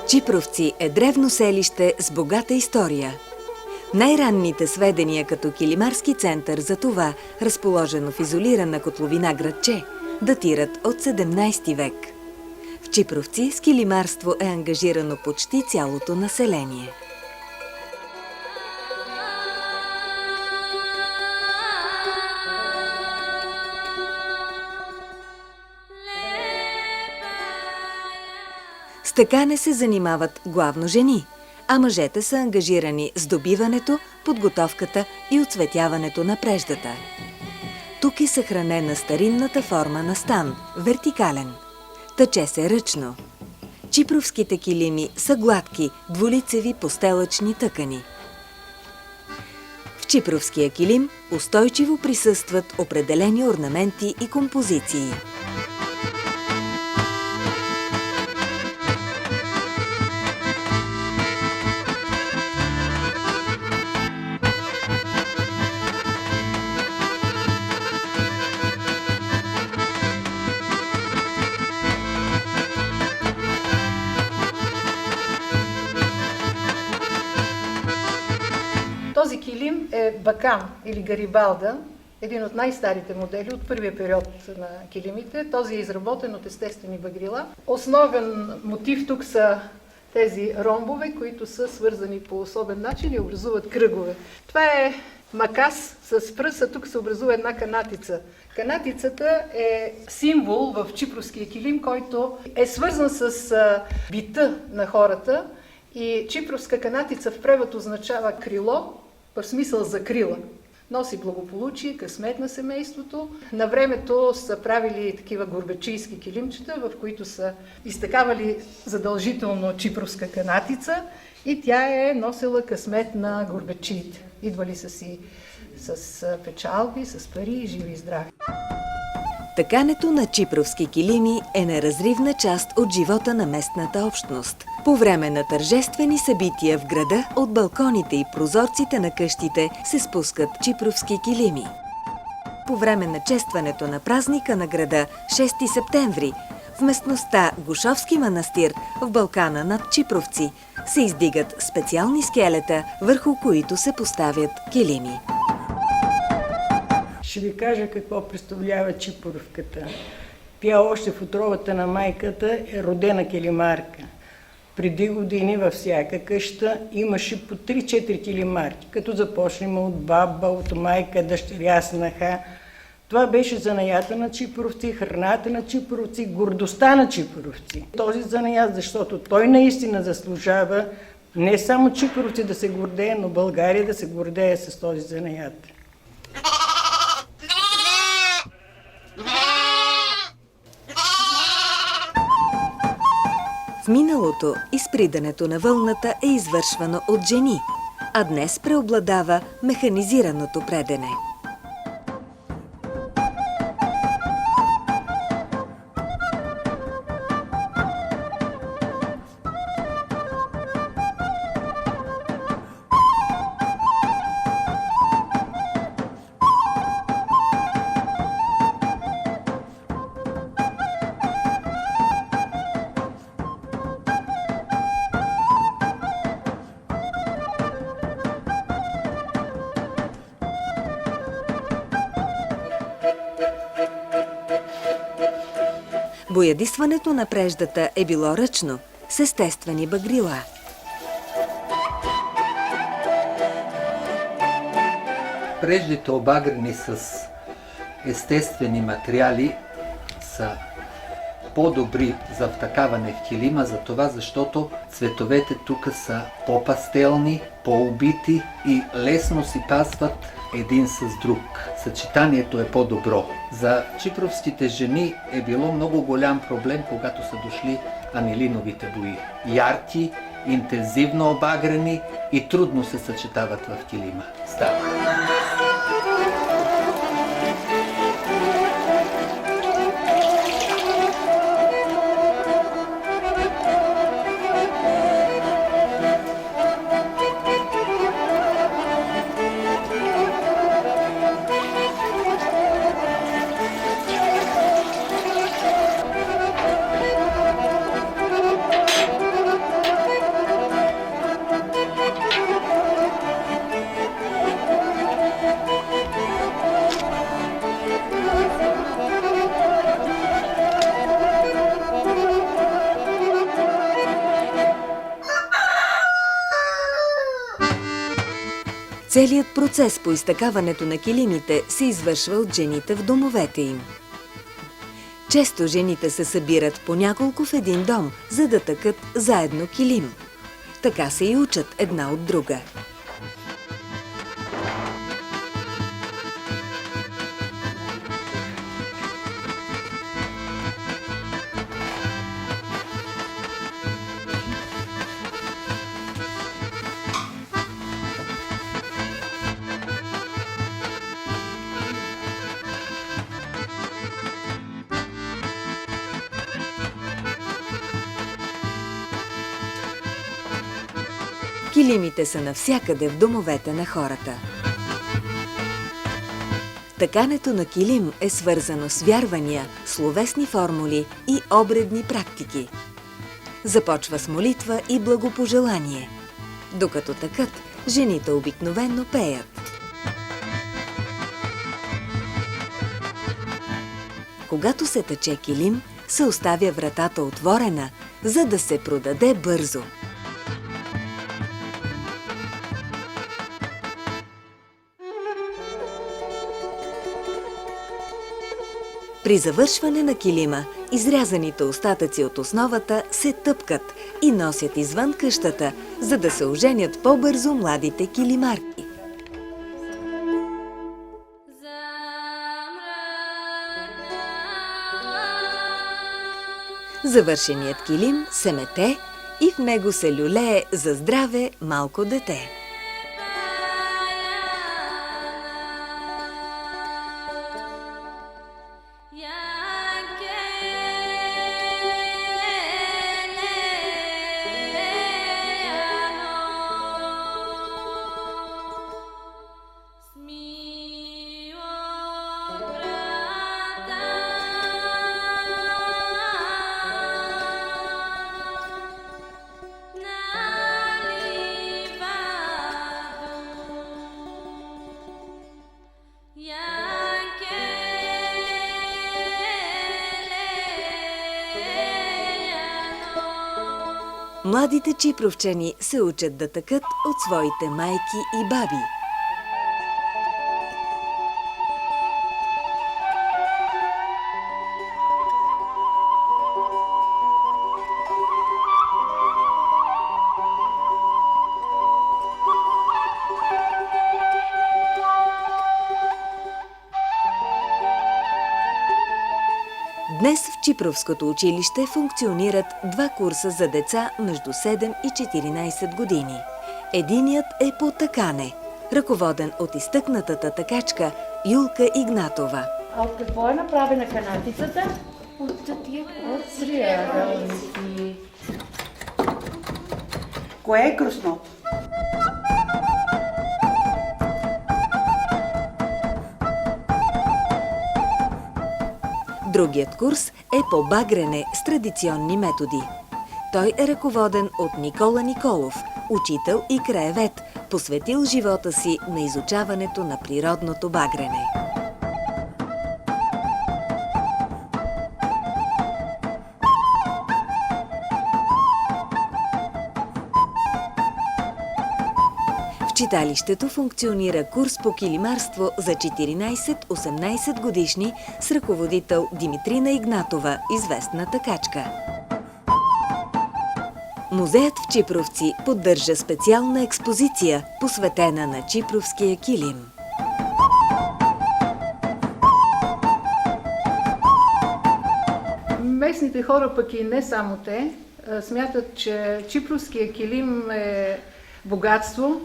Чипровци е древно селище с богата история. Най-ранните сведения като килимарски център за това, разположено в изолирана котловина градче, датират от 17 век. В Чипровци с килимарство е ангажирано почти цялото население. С тъкане се занимават главно жени, а мъжете са ангажирани с добиването, подготовката и оцветяването на преждата. Тук е съхранена старинната форма на стан – вертикален. Тъче се ръчно. Чипровските килими са гладки, двулицеви постелъчни тъкани. В чипровския килим устойчиво присъстват определени орнаменти и композиции. Този килим е бакан или гарибалда, един от най-старите модели от първия период на килимите. Този е изработен от естествени багрила. Основен мотив тук са тези ромбове, които са свързани по особен начин и образуват кръгове. Това е макас с пръса, тук се образува една канатица. Канатицата е символ в чипровския килим, който е свързан с бита на хората. И чипровска канатица в превод означава крило, в смисъл за крила. Носи благополучие, късмет на семейството. На времето са правили такива горбачийски килимчета, в които са изтъкавали задължително чипровска канатица и тя е носила късмет на горбачиите. Идвали са си с печалби, с пари, живи и здрави. Тъкането на чипровски килими е неразривна част от живота на местната общност. По време на тържествени събития в града, от балконите и прозорците на къщите се спускат чипровски килими. По време на честването на празника на града 6 септември, в местността Гушовски манастир в Балкана над Чипровци се издигат специални скелета, върху които се поставят килими. Ще ви кажа какво представлява чипровката. Тя още в отровата на майката е родена килимарка. Преди години във всяка къща имаше по 3-4 килимарки, като започнем от баба, от майка, дъщеря, снаха. Това беше занаята на чипровци, храната на чипровци, гордостта на чипровци. Този занаят, защото той наистина заслужава не само чипровци да се гордее, но България да се гордее с този занаят. В миналото изпридането на вълната е извършвано от жени, а днес преобладава механизираното предене. Боядисването на преждата е било ръчно, с естествени багрила. Преждите обагрени с естествени материали са по-добри за втакаване в килима, за това, защото цветовете тук са по-пастелни, по-убити и лесно си пасват един с друг. Съчетанието е по-добро. За чипровските жени е било много голям проблем, когато са дошли анилиновите бои. Ярки, интензивно обагрени и трудно се съчетават в килима. Става. Целият процес по изтъкаването на килимите се извършва от жените в домовете им. Често жените се събират по няколко в един дом, за да тъкат заедно килим. Така се и учат една от друга. Килимите са навсякъде в домовете на хората. Тъкането на килим е свързано с вярвания, словесни формули и обредни практики. Започва с молитва и благопожелание. Докато тъкат, жените обикновено пеят. Когато се тъче килим, се оставя вратата отворена, за да се продаде бързо. При завършване на килима, изрязаните остатъци от основата се тъпкат и носят извън къщата, за да се оженят по-бързо младите килимарки. Завършеният килим се мете и в него се люлее за здраве малко дете. Младите чипровчани се учат да тъкат от своите майки и баби. Днес в Чипровското училище функционират 2 курса за деца между 7 и 14 години. Единият е по тъкане, ръководен от изтъкнатата тъкачка Юлка Игнатова. А от какво е направена канатицата? От тия От триъгълници. Кое е кръстното? Другият курс е по багрене с традиционни методи. Той е ръководен от Никола Николов, учител и краевед, посветил живота си на изучаването на природното багрене. В читалището функционира курс по килимарство за 14-18 годишни с ръководител Димитрина Игнатова, известна тъкачка. Музеят в Чипровци поддържа специална експозиция, посветена на чипровския килим. Местните хора, пък и не само те, смятат, че чипровския килим е богатство,